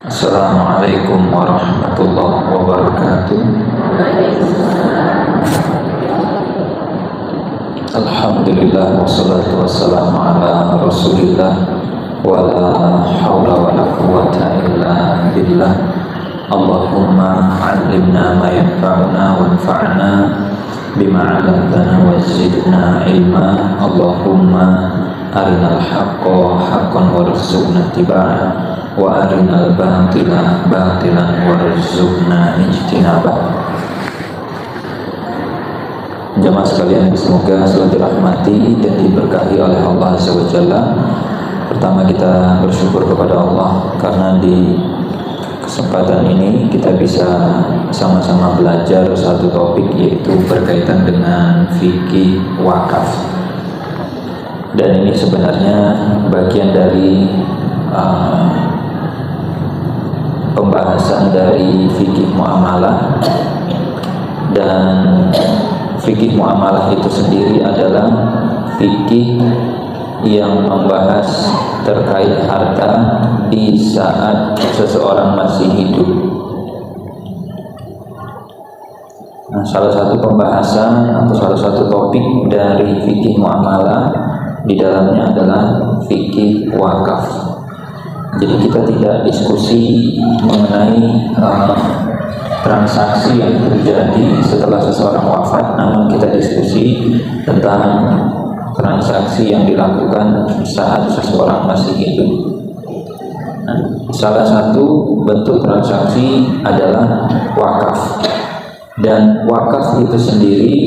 Assalamualaikum warahmatullahi wabarakatuh. Alhamdulillah wassalatu wassalamu ala rasulillah wa la hawla wa la quwwata illa billah. Allahumma 'allimna ma yanfa'una wanfa'na bima 'allamtana wa zidna ilma. Allahumma arinal haqqa haqqan warzuqna ittiba'ah wa arinal batila batilan warzuqna ijtinabah. Jamaah sekalian, semoga selalu dirahmati dan diberkahi oleh Allah Azza wa Jalla. Pertama, kita bersyukur kepada Allah karena di kesempatan ini kita bisa sama-sama belajar satu topik, yaitu berkaitan dengan fikih wakaf. Dan ini sebenarnya bagian dari pembahasan dari fikih muamalah. Dan fikih muamalah itu sendiri adalah fikih yang membahas terkait harta di saat seseorang masih hidup. Nah, salah satu pembahasan atau salah satu topik dari fikih muamalah di dalamnya adalah fikih wakaf. Jadi kita tidak diskusi mengenai transaksi yang terjadi setelah seseorang wafat, namun kita diskusi tentang transaksi yang dilakukan saat seseorang masih hidup. Nah, salah satu bentuk transaksi adalah wakaf, dan wakaf itu sendiri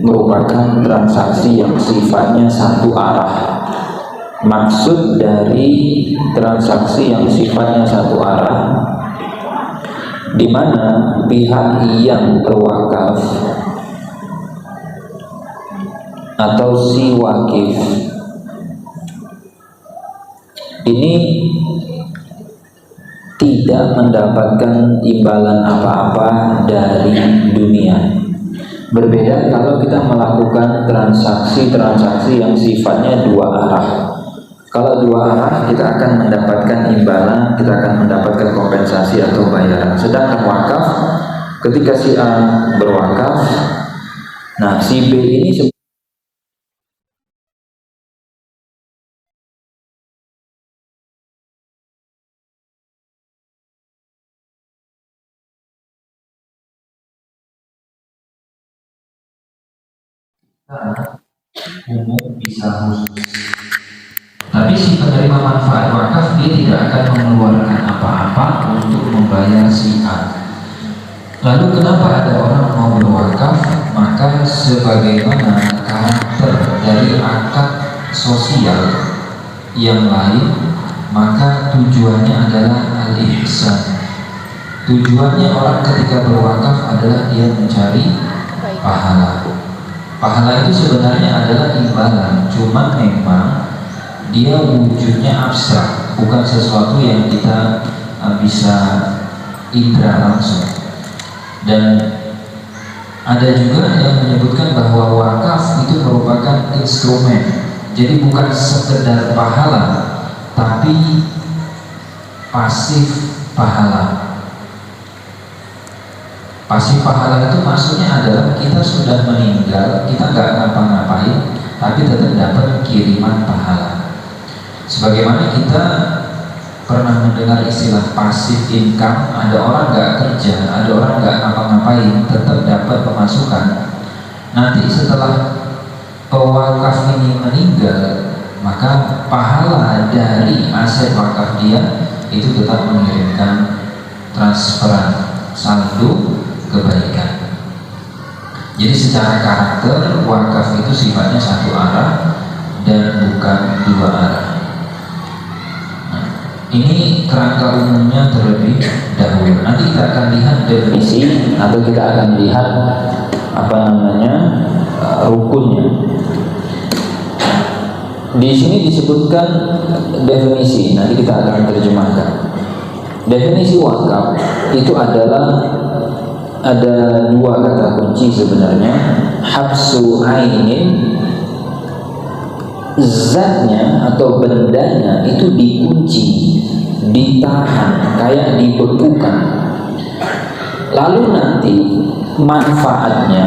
merupakan transaksi yang sifatnya satu arah. Maksud dari transaksi yang sifatnya satu arah, di mana pihak yang berwakaf atau si wakif ini tidak mendapatkan imbalan apa-apa dari dunia. Berbeda kalau kita melakukan transaksi yang sifatnya dua arah. Kalau dua arah, kita akan mendapatkan imbalan, kita akan mendapatkan kompensasi atau bayaran. Sedangkan wakaf, ketika si A berwakaf, nah si B ini umum bisa khusus. Tapi si penerima manfaat wakaf dia tidak akan mengeluarkan apa-apa untuk membayar si A. Lalu kenapa ada orang mau berwakaf? Maka sebagaimana karakter dari akad sosial yang lain, maka tujuannya adalah al-ihsan. Tujuannya orang ketika berwakaf adalah dia mencari pahala. Pahala itu sebenarnya adalah imbalan, cuma memang dia wujudnya abstrak, bukan sesuatu yang kita bisa indra langsung. Dan ada juga yang menyebutkan bahwa wakaf itu merupakan instrumen, jadi bukan sekedar pahala, tapi pasif pahala. Pasif pahala itu maksudnya adalah kita sudah meninggal, kita nggak ngapa-ngapain, tapi tetap dapat kiriman pahala. Sebagaimana kita pernah mendengar istilah pasif income, ada orang nggak kerja, ada orang nggak ngapa-ngapain, tetap dapat pemasukan. Nanti setelah pewakaf ini meninggal, maka pahala dari aset wakaf dia itu tetap mengirimkan transferan saldo kebaikan. Jadi secara karakter wakaf itu sifatnya satu arah dan bukan dua arah. Nah, ini kerangka umumnya terlebih dahulu. Nanti kita akan lihat definisi atau kita akan lihat rukunnya. Di sini disebutkan definisi, nanti kita akan terjemahkan. Definisi wakaf itu adalah ada dua kata kunci sebenarnya. Habsu ainin, zatnya atau bendanya itu dikunci ditahan, kayak dibekukan. Lalu nanti manfaatnya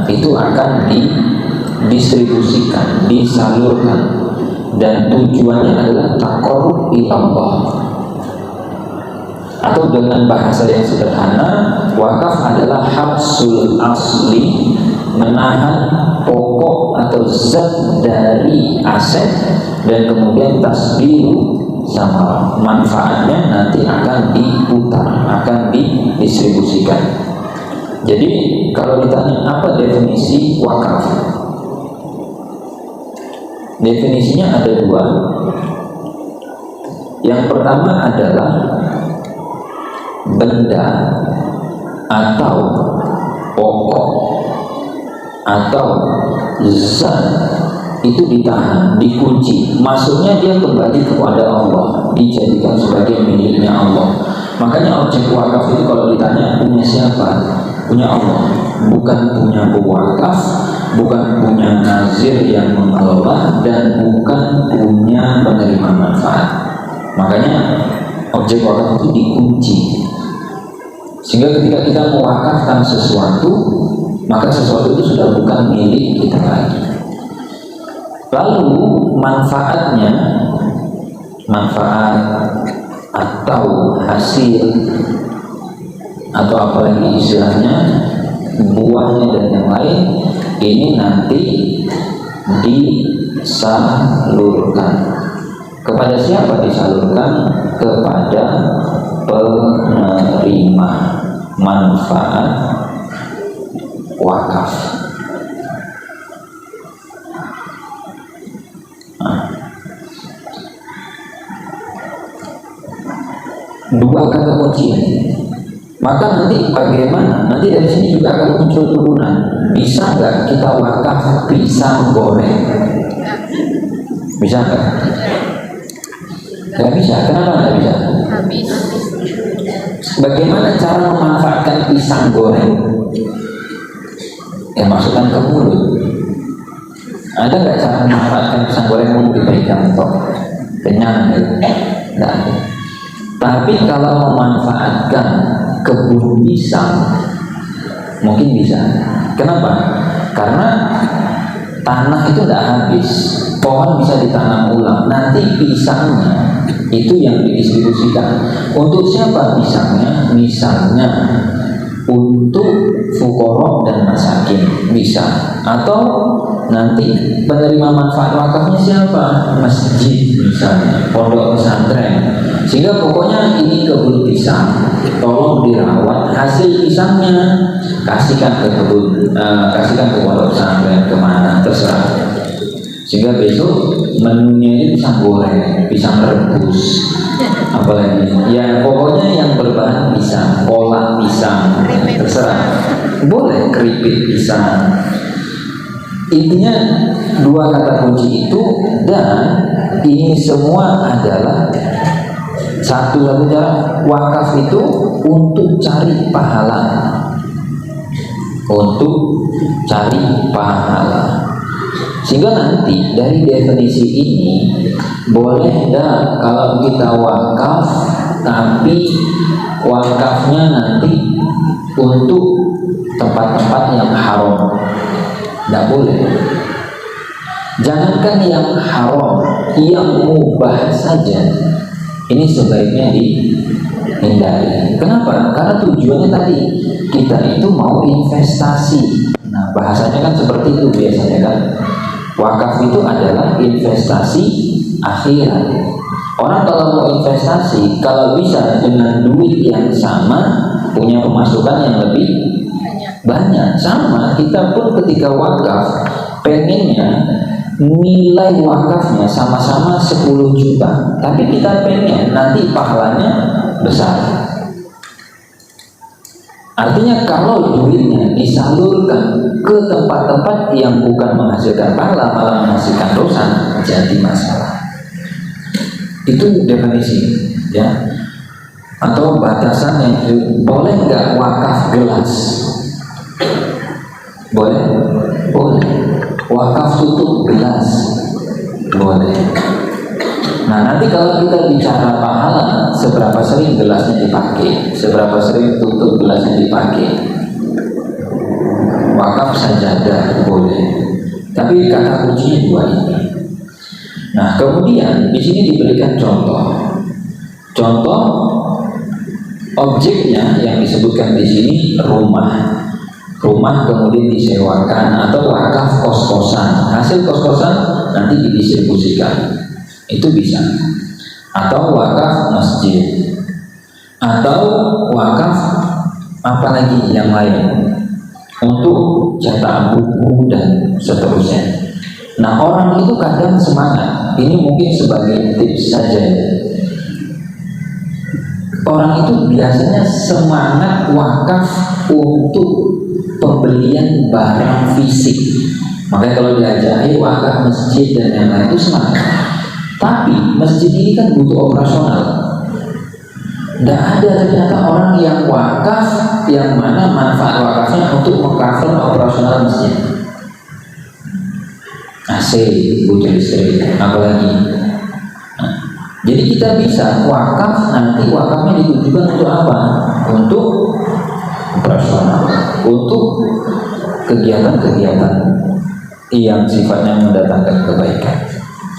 itu akan didistribusikan, disalurkan, dan tujuannya adalah taqarrub ilallah. Atau dengan bahasa yang sederhana, wakaf adalah habsul asli, menahan pokok atau zat dari aset, dan kemudian tasbihu sama manfaatnya nanti akan diputar, akan didistribusikan. Jadi kalau ditanya apa definisi wakaf, definisinya ada dua. Yang pertama adalah benda atau pokok atau zat itu ditahan, dikunci. Maksudnya dia kembali kepada Allah, dijadikan sebagai miliknya Allah. Makanya objek wakaf itu kalau ditanya punya siapa? Punya Allah. Bukan punya pewakaf, bukan punya nazir yang mengelola, dan bukan punya penerima manfaat. Makanya objek wakaf itu dikunci. Sehingga ketika kita mewakafkan sesuatu, maka sesuatu itu sudah bukan milik kita lagi. Lalu manfaatnya, manfaat atau hasil atau apalagi istilahnya buahnya dan yang lain, ini nanti disalurkan. Kepada siapa disalurkan? Kepada penerima manfaat wakaf. Dua kata kunci. Maka nanti bagaimana? Nanti dari sini juga akan muncul turunan. Bisa nggak kita wakaf pisang goreng? Bisa nggak? Nggak bisa. Kenapa nggak bisa? Habis. Bagaimana cara memanfaatkan pisang goreng? Ya masukkan ke mulut. Ada nggak cara memanfaatkan pisang goreng untuk diberikan tok? Kenyang gitu? Nggak ada. Tapi kalau memanfaatkan kebun pisang mungkin bisa. Kenapa? Karena tanah itu tidak habis, pohon bisa ditanam ulang. Nanti pisangnya itu yang didistribusikan. Untuk siapa pisangnya? Misalnya untuk fuqara dan masakin bisa. Atau nanti penerima manfaat wakafnya siapa? Masjid misalnya, pondok pesantren. Sehingga pokoknya ini kebun pisang, tolong dirawat. Hasil pisangnya kasihkan ke kebun, kasihkan ke pondok pesantren, kemana terserah. Sehingga besok menunya itu pisang goreng, pisang rebus, apalagi ya pokoknya yang berbahan pisang, kolak pisang, terserah. Boleh keripik pisang. Intinya dua kata kunci itu, dan ini semua adalah satu cara. Wakaf itu untuk cari pahala, untuk cari pahala. Sehingga nanti dari definisi ini, boleh enggak kalau kita wakaf tapi wakafnya nanti untuk tempat-tempat yang haram? Tidak boleh. Jangankan yang haram, yang mubah saja ini sebaiknya dihindari. Kenapa? Karena tujuannya tadi kita itu mau investasi. Nah bahasanya kan seperti itu biasanya kan. Wakaf itu adalah investasi akhirat. Orang kalau mau investasi, kalau bisa dengan duit yang sama, punya pemasukan yang lebih banyak. Sama kita pun ketika wakaf, pengennya nilai wakafnya sama-sama 10 juta, tapi kita pengen nanti pahalanya besar. Artinya kalau duitnya disalurkan ke tempat-tempat yang bukan menghasilkan pahala, malah menghasilkan dosa, jadi masalah. Itu definisi, ya. Atau batasannya, boleh nggak wakaf gelas? Boleh? Boleh. Wakaf tutup gelas? Boleh. Nah, nanti kalau kita bicara pahala, seberapa sering gelasnya dipakai, seberapa sering tutup gelasnya dipakai. Wakaf sajadah boleh, tapi kata kuncinya dua ini. Nah, kemudian di sini diberikan contoh. Contoh objeknya yang disebutkan di sini rumah. Rumah kemudian disewakan atau wakaf kos-kosan. Hasil kos-kosan nanti didistribusikan. Itu bisa. Atau wakaf masjid. Atau wakaf apalagi yang lain untuk cetak buku dan seterusnya. Nah, orang itu kadang semangat. Ini mungkin sebagai tips saja. Orang itu biasanya semangat wakaf untuk pembelian barang fisik. Makanya kalau diajak, ayo wakaf masjid dan yang lain, itu semangat. Tapi masjid ini kan butuh operasional. Tidak ada ternyata orang yang wakaf yang mana manfaat wakafnya untuk mengcover operasional masjid. AC, butuh listrik, apalagi. Nah, jadi kita bisa wakaf, nanti wakafnya ditujukan untuk apa? Untuk operasional, untuk kegiatan-kegiatan yang sifatnya mendatangkan kebaikan.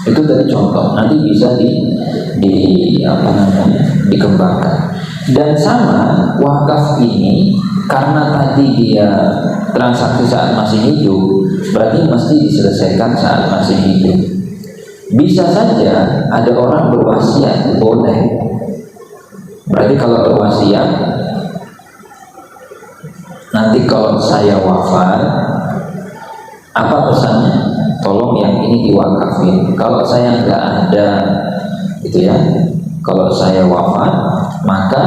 Itu dari contoh, nanti bisa dikembangkan. Dan sama wakaf ini karena tadi dia transaksi saat masih hidup, berarti mesti diselesaikan saat masih hidup. Bisa saja ada orang berwasiat, boleh. Berarti kalau berwasiat, nanti kalau saya wafat, apa pesannya? Tolong yang ini diwakafin. Kalau saya nggak ada, gitu ya. Kalau saya wafat, maka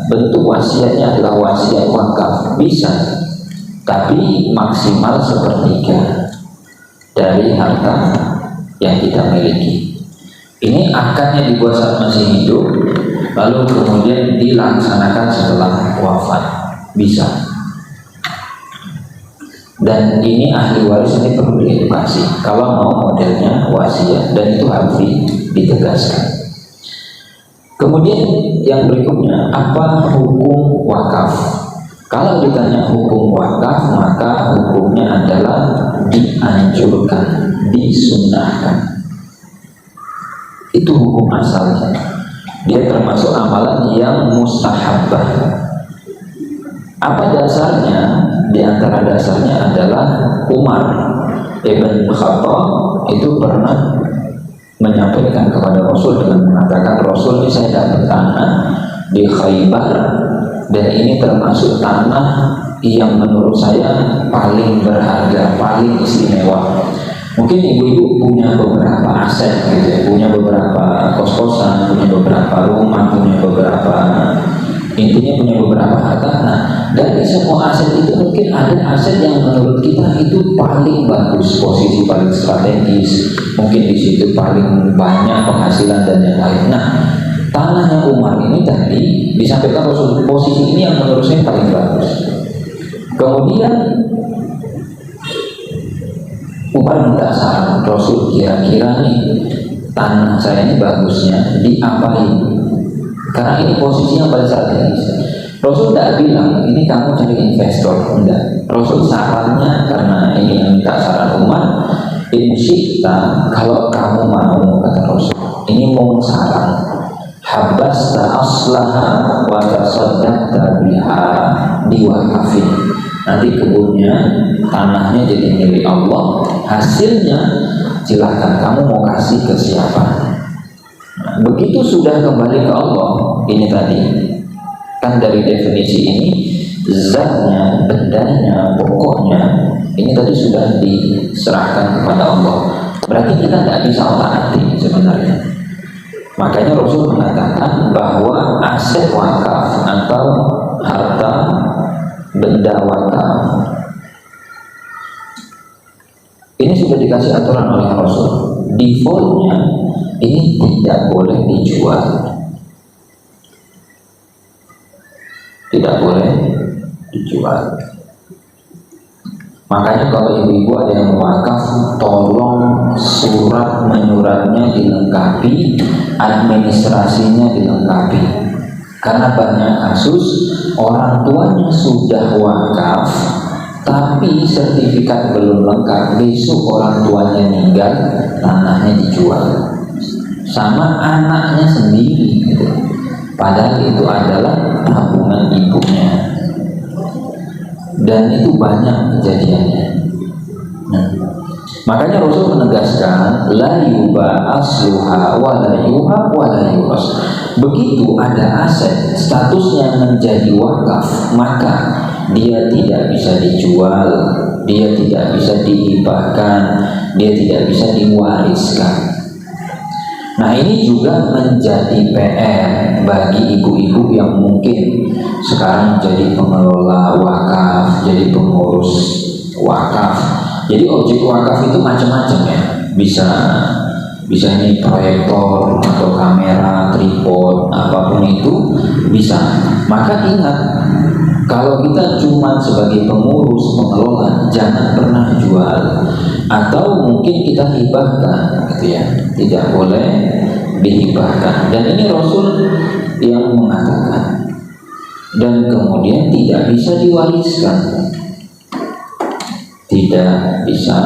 bentuk wasiatnya adalah wasiat wakaf. Bisa, tapi maksimal 1/3 dari harta yang kita miliki. Ini akarnya dibuat saat masih hidup, lalu kemudian dilaksanakan setelah wafat. Bisa. Dan ini ahli waris ini perlu diedukasi kalau mau modelnya wasiat, dan itu harus ditegaskan. Kemudian yang berikutnya, apa hukum wakaf? Kalau ditanya hukum wakaf, maka hukumnya adalah dianjurkan, disunnahkan. Itu hukum asalnya. Dia termasuk amalan yang mustahabbah. Apa dasarnya? Di antara dasarnya adalah Umar Ibn Khattab itu pernah menyampaikan kepada Rasul dengan mengatakan, Rasul, ini saya dapat tanah di Khaybar dan ini termasuk tanah yang menurut saya paling berharga, paling istimewa. Mungkin ibu-ibu punya beberapa aset gitu ya, punya beberapa kos-kosan, punya beberapa rumah, punya beberapa, intinya punya beberapa harta. Nah, dari semua aset itu mungkin ada aset yang menurut kita itu paling bagus, posisi paling strategis, mungkin di situ paling banyak penghasilan dan yang lain. Nah, tanahnya Umar ini tadi disampaikan Rasul, posisi ini yang menurut saya paling bagus. Kemudian Umar minta saran Rasul, kira-kira nih tanah saya ini bagusnya diapain? Karena ini posisinya paling strategis. Rasul tidak bilang ini kamu cari investor, enggak. Rasul sarannya, karena ini yang minta saran Umar, insyita, kalau kamu mau, kata Rasul, ini mau saran, habasta aslaha wa tasaddaqta biha diwakafin. Nanti kebunnya, tanahnya jadi milik Allah, hasilnya silahkan kamu mau kasih ke siapa. Nah, begitu sudah kembali ke Allah, ini tadi kan dari definisi ini, zatnya, bendanya, pokoknya ini tadi sudah diserahkan kepada Allah. Berarti kita tidak bisa otak-atik sebenarnya. Makanya Rasul mengatakan bahwa aset wakaf atau harta benda wakaf ini sudah dikasih aturan oleh Rasul. Defaultnya ini tidak boleh dijual, tidak boleh dijual. Makanya kalau ibu-ibu ada yang wakaf, tolong surat menyuratnya dilengkapi, administrasinya dilengkapi. Karena banyak kasus orang tuanya sudah wakaf, tapi sertifikat belum lengkap, besok orang tuanya meninggal, tanahnya dijual sama anaknya sendiri gitu. Padahal itu adalah tabungan ibunya. Dan itu banyak kejadiannya. Makanya Rasul menegaskan la yuba asluha wa la yuhab wa la yuras. Begitu ada aset statusnya menjadi wakaf, maka dia tidak bisa dijual, dia tidak bisa dihibahkan, dia tidak bisa diwariskan. Nah, ini juga menjadi PR bagi ibu-ibu yang mungkin sekarang jadi pengelola wakaf, jadi pengurus wakaf. Jadi objek wakaf itu macam-macam ya. Bisa ini proyektor atau kamera, tripod, apapun itu bisa. Maka ingat, kalau kita cuma sebagai pengurus, pengelola, jangan pernah jual. Atau mungkin kita hibahkan, gitu ya. Tidak boleh dihibahkan. Dan ini Rasul yang mengatakan. Dan kemudian tidak bisa diwariskan. Tidak bisa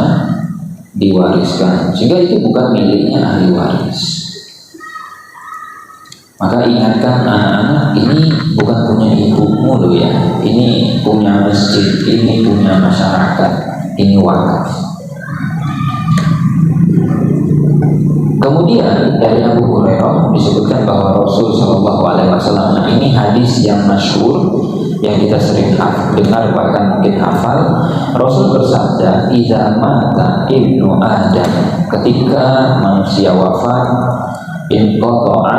diwariskan. Sehingga itu bukan miliknya ahli waris. Maka ingatkan anak-anak, ini bukan punya ibumu loh ya. Ini punya masjid, ini punya masyarakat, ini wakaf. Kemudian dari Abu Hurairah disebutkan bahwa Rasul Shallallahu Alaihi Wasallam, nah ini hadis yang masyhur yang kita sering dengar bahkan mungkin hafal. Rasul bersabda, "Idza mata ibnu Adam," ketika manusia wafat, inqata'a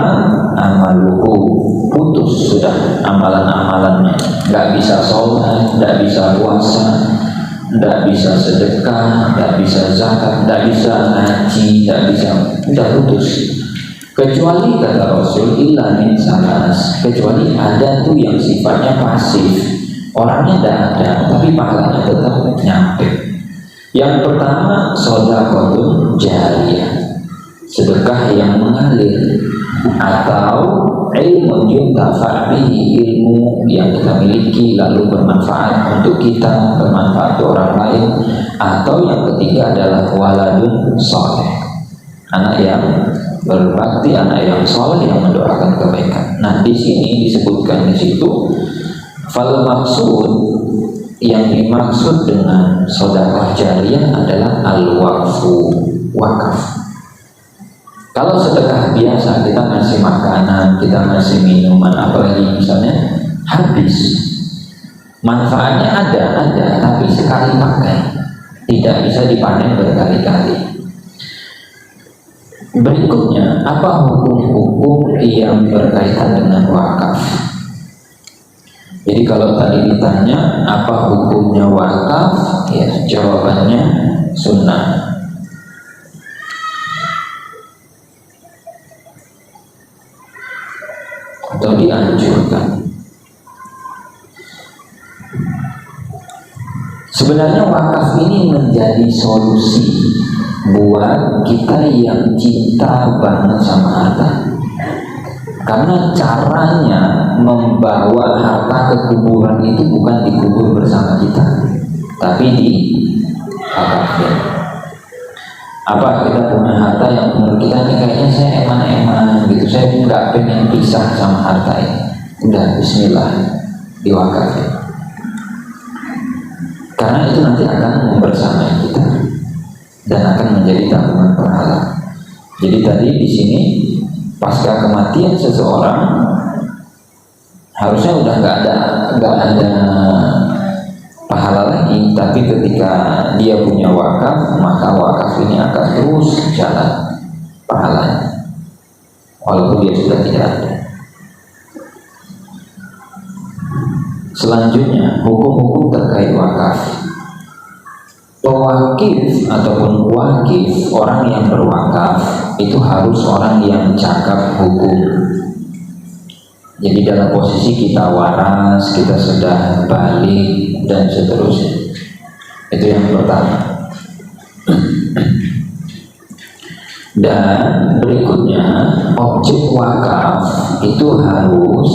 amaluhu, putus sudah amalan-amalannya, nggak bisa sholat, nggak bisa puasa, nggak bisa sedekah, nggak bisa zakat, nggak bisa ngaji, nggak bisa, udah putus. Kecuali kata Rasul, illa min salas, kecuali ada tuh yang sifatnya pasif, orangnya tidak ada, tapi pahalanya tetap nyampe. Yang pertama, shadaqatun jariyah, sedekah yang mengalir, atau ilmu yuntafa bihi, ilmu yang kita miliki lalu bermanfaat untuk kita, bermanfaat untuk orang lain. Atau yang ketiga adalah waladun soleh, anak yang berbakti, anak yang soleh yang mendoakan kebaikan. Nah, di sini disebutkan di situ fal maksud, yang dimaksud dengan sedekah jariyah adalah al-waqfu, wakaf. Kalau sedekah biasa, kita ngasih makanan, kita ngasih minuman, apalagi misalnya habis, manfaatnya ada, tapi sekali pakai, tidak bisa dipanen berkali-kali. Berikutnya, apa hukum-hukum yang berkaitan dengan wakaf? Jadi kalau tadi ditanya apa hukumnya wakaf, ya jawabannya sunnah. Atau dianjurkan. Sebenarnya wakaf ini menjadi solusi buat kita yang cinta banget sama harta. Karena caranya membawa harta ke kuburan itu bukan dikubur bersama kita, tapi di wakafin. Apa kita punya harta yang menurut kita ini kayaknya saya eman-eman gitu, saya nggak pengen pisah sama harta ini, udah bismillah diwakafin, karena itu nanti akan membersamai kita dan akan menjadi tabungan pahala. Jadi tadi di sini pasca kematian seseorang harusnya udah nggak ada pahala lagi, tapi ketika dia punya wakaf, maka wakaf ini akan terus jalan pahalanya walaupun dia sudah tidak ada. Selanjutnya, hukum-hukum terkait wakaf. Pewakif ataupun wakif, orang yang berwakaf itu harus orang yang cakap hukum. Jadi dalam posisi kita waras, kita sudah balik dan seterusnya, Itu yang pertama. Dan berikutnya, objek wakaf itu harus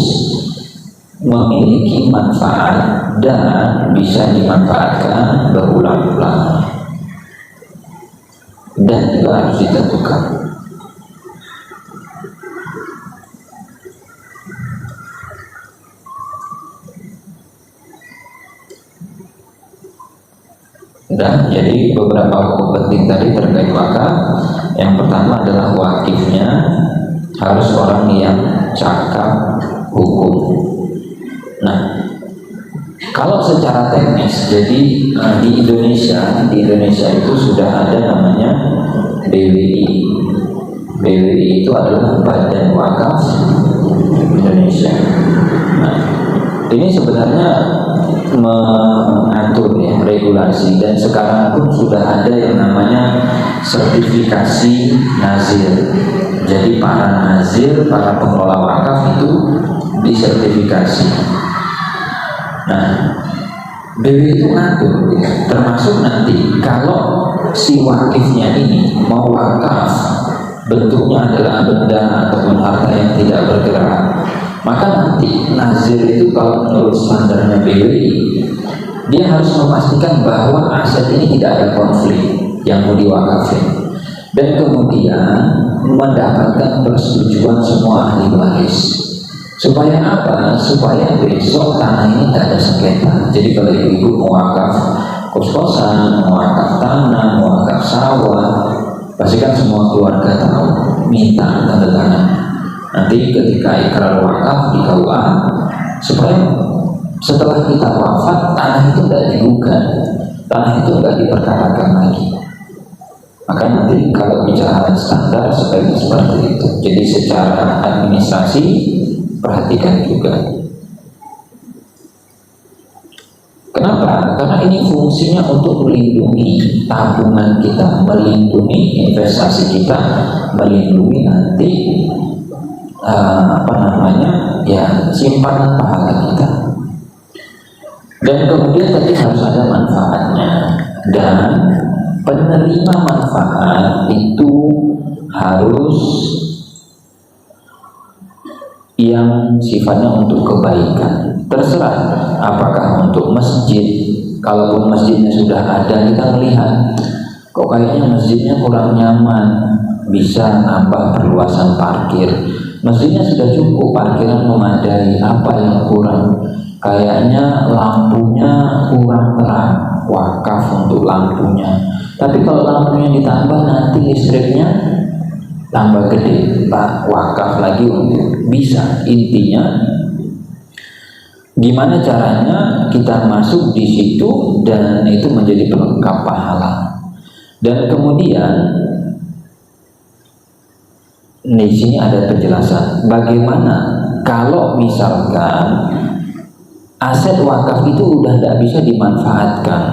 memiliki manfaat dan bisa dimanfaatkan berulang-ulang, dan juga harus ditentukan. Dan jadi beberapa hukum penting tadi terkait wakaf. Yang pertama adalah wakifnya harus orang yang cakap hukum. Nah, kalau secara teknis, jadi di Indonesia itu sudah ada namanya BWI. BWI itu adalah Badan Wakaf Indonesia. Nah, ini sebenarnya mengatur ya, regulasi, dan sekarang pun sudah ada yang namanya sertifikasi nazir. Jadi para nazir, para pengelola wakaf itu disertifikasi. Nah, BW itu ngatur ya, termasuk nanti kalau si wakifnya ini mau wakaf bentuknya adalah benda ataupun harta yang tidak bergerak, maka nanti nazir itu kalau menurut standarnya BWI, dia harus memastikan bahwa aset ini tidak ada konflik yang mau diwakafin, dan kemudian mendapatkan persetujuan semua ahli waris. Supaya apa? Supaya besok tanah ini tidak ada sengketa. Jadi kalau ibu-ibu mau wakaf kos-kosan, mau wakaf tanah, mau wakaf sawah, pastikan semua keluarga tahu, minta tanda tangan. Nanti ketika ikrar wakaf di KUA, supaya setelah kita wafat tanah itu tidak digugat, tanah itu tidak diperkarakan lagi. Maka nanti kalau bicara standar sebaiknya seperti itu. Jadi secara administrasi perhatikan juga. Kenapa? Karena ini fungsinya untuk melindungi tabungan kita, melindungi investasi kita, melindungi nanti simpanan pahala kita. Dan kemudian tadi harus ada manfaatnya, dan penerima manfaat itu harus yang sifatnya untuk kebaikan. Terserah apakah untuk masjid. Kalaupun masjidnya sudah ada, kita melihat kok kayaknya masjidnya kurang nyaman, bisa nambah perluasan parkir. Masjidnya sudah cukup, parkiran memadai, apa yang kurang? Kayaknya lampunya kurang terang, wakaf untuk lampunya. Tapi kalau lampunya ditambah nanti listriknya tambah gede, Pak, wakaf lagi untuk bisa. Intinya gimana caranya kita masuk di situ dan itu menjadi pelengkap pahala. Dan kemudian di sini ada penjelasan bagaimana kalau misalkan aset wakaf itu udah tidak bisa dimanfaatkan,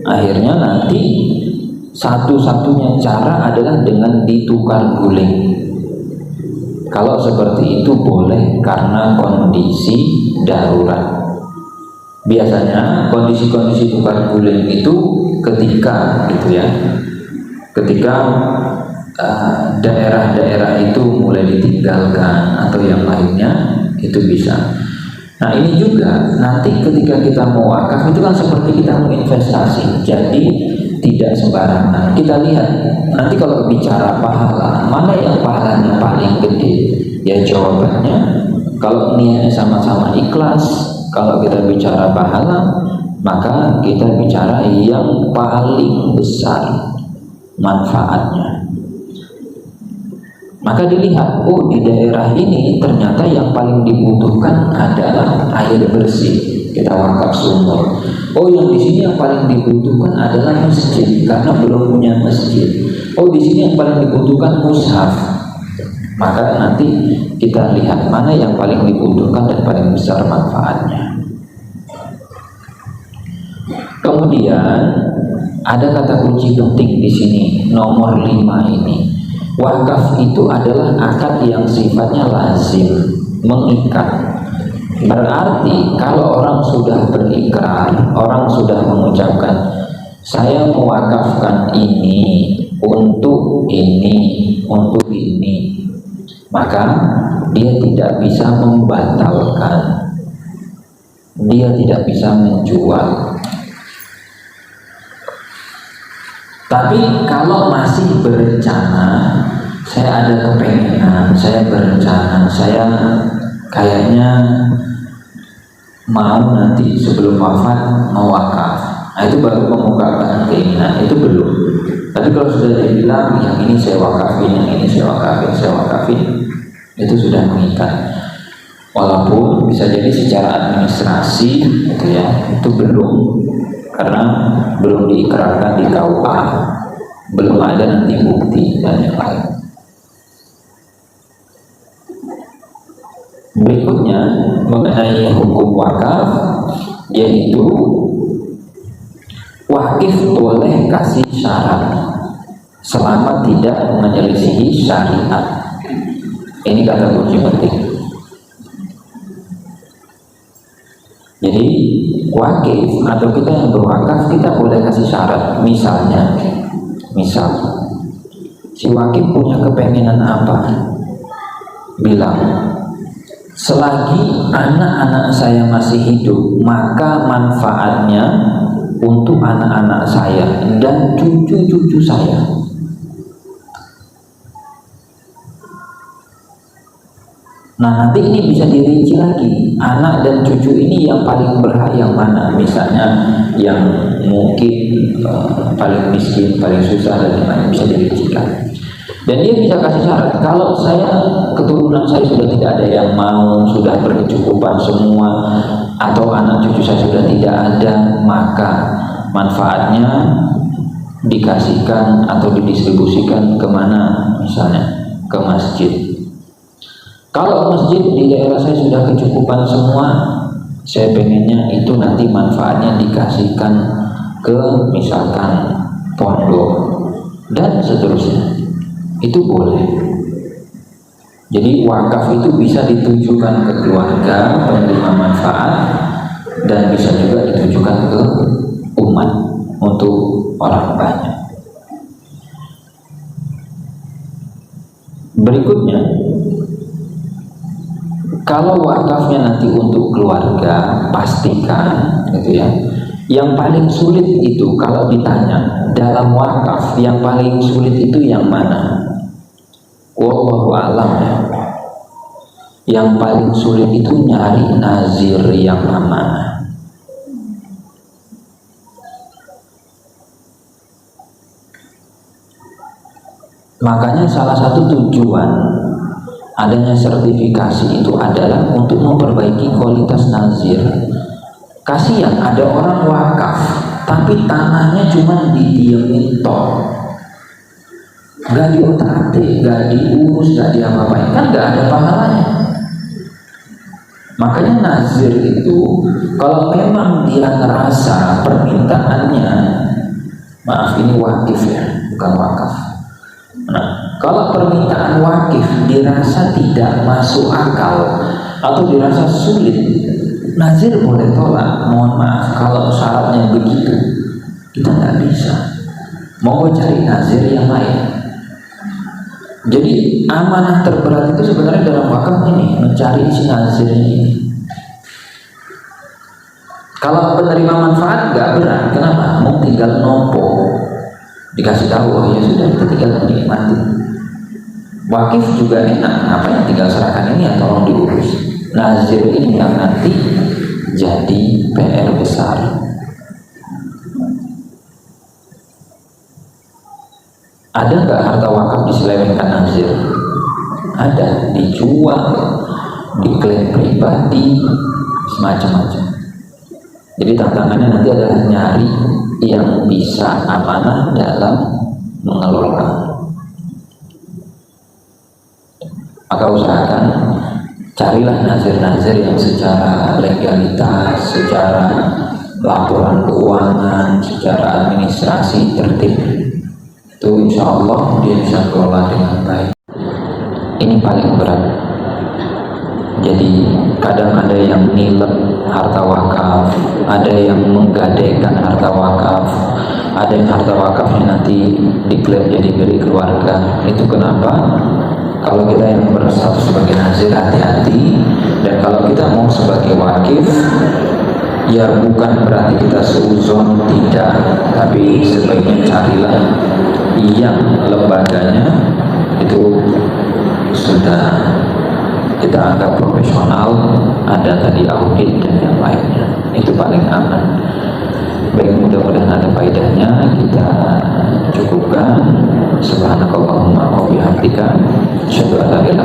akhirnya nanti satu-satunya cara adalah dengan ditukar guling. Kalau seperti itu boleh karena kondisi darurat. Biasanya kondisi-kondisi tukar guling itu ketika daerah-daerah itu mulai ditinggalkan atau yang lainnya, itu bisa. Nah ini juga nanti ketika kita mau wakaf itu kan seperti kita mau investasi, jadi tidak sembarangan. Kita lihat nanti kalau bicara pahala, mana yang pahalanya paling gede? Ya jawabannya kalau niatnya sama-sama ikhlas. Kalau kita bicara pahala, maka kita bicara yang paling besar manfaatnya. Maka dilihat, oh di daerah ini ternyata yang paling dibutuhkan adalah air bersih, kita wakaf sumur. Oh yang di sini yang paling dibutuhkan adalah masjid karena belum punya masjid. Oh di sini yang paling dibutuhkan mushaf. Maka nanti kita lihat mana yang paling dibutuhkan dan paling besar manfaatnya. Kemudian ada kata kunci penting di sini, nomor 5 ini. Wakaf itu adalah akad yang sifatnya lazim, mengikat. Berarti kalau orang sudah berikrar, orang sudah mengucapkan saya mewakafkan ini, untuk ini, maka dia tidak bisa membatalkan, dia tidak bisa menjual. Tapi kalau masih berencana, saya ada kepengenan, saya berencana, saya kayaknya mau nanti sebelum wafat mau wakaf, nah itu baru mengungkapkan keinginan, itu belum. Tapi kalau sudah dibilang yang ini saya wakafin, yang ini saya wakafin, itu sudah mengikat. Walaupun bisa jadi secara administrasi gitu ya, itu belum, karena belum diikrarkan di KUA, belum ada nanti bukti dan yang lain. Berikutnya mengenai hukum wakaf, yaitu wakif boleh kasih syarat selama tidak menyelisihi syariat. Ini kata kunci penting. Jadi wakif atau kita yang berwakaf, kita boleh kasih syarat. Misal si wakif punya kepengenan apa, bilang selagi anak-anak saya masih hidup, maka manfaatnya untuk anak-anak saya dan cucu-cucu saya. Nah, nanti ini bisa dirinci lagi, anak dan cucu ini yang paling berhak yang mana. Misalnya yang mungkin paling miskin, paling susah, dan lain-lain bisa dirincikan. Dan dia bisa kasih syarat, kalau keturunan saya sudah tidak ada yang mau, sudah berkecukupan semua, atau anak cucu saya sudah tidak ada, maka manfaatnya dikasihkan atau didistribusikan kemana, misalnya ke masjid. Kalau masjid di daerah saya sudah kecukupan semua, saya pengennya itu nanti manfaatnya dikasihkan ke misalkan pondok dan seterusnya. Itu boleh. Jadi wakaf itu bisa ditujukan ke keluarga penerima manfaat dan bisa juga ditujukan ke umat untuk orang banyak. Berikutnya, kalau wakafnya nanti untuk keluarga, pastikan gitu ya. Yang paling sulit itu kalau ditanya dalam wakaf, yang paling sulit itu yang mana? Wallahu a'lam ya. Yang paling sulit itu nyari nazir yang amanah. Makanya salah satu tujuan adanya sertifikasi itu adalah untuk memperbaiki kualitas nazir. Kasihan ada orang wakaf tapi tanahnya cuma didiemin toh, gak diotak-atik, gak diurus, gak diapa-apain, kan gak ada pahalanya. Makanya nazir itu kalau memang dia ngerasa permintaannya, maaf ini wakif ya, bukan wakaf. Nah, kalau permintaan wakif dirasa tidak masuk akal atau dirasa sulit, nazir boleh tolak. Mohon maaf kalau syaratnya begitu, kita nggak bisa. Mau cari nazir yang lain. Jadi amanah terberat itu sebenarnya dalam wakaf ini mencari si nazir ini. Kalau penerima manfaat nggak berat, kenapa? Mau tinggal nompo, dikasih tahu, oh ya sudah, kita tinggal menikmati. Wakif juga enak, apa yang tinggal serahkan ini ya tolong diurus. Nazir ini yang nanti jadi PR besar. Ada nggak harta wakaf diselewengkan nazir? Ada, dijual, diklaim pribadi, semacam-macam. Jadi tantangannya nanti adalah nyari yang bisa amanah dalam mengelola. Maka usahakan carilah nazir-nazir yang secara legalitas, secara laporan keuangan, secara administrasi tertib. Itu insya Allah dia bisa kelola dengan baik. Ini paling berat. Jadi kadang ada yang nilai harta wakaf, ada yang menggadaikan harta wakaf, ada yang harta wakafnya nanti diklaim jadi milik keluarga. Itu kenapa? Kalau kita yang berstatus sebagai nazir, hati-hati. Dan kalau kita mau sebagai wakif, ya bukan berarti kita seuzon, tidak, tapi sebaiknya carilah yang lembaganya itu sudah kita anggap profesional, ada tadi audit dan yang lainnya, itu paling aman. Baik, mudah-mudahan ada faedahnya. Kita cukupkan. Subhanakallahumma wa bihamdika, asyhadu an la ilaha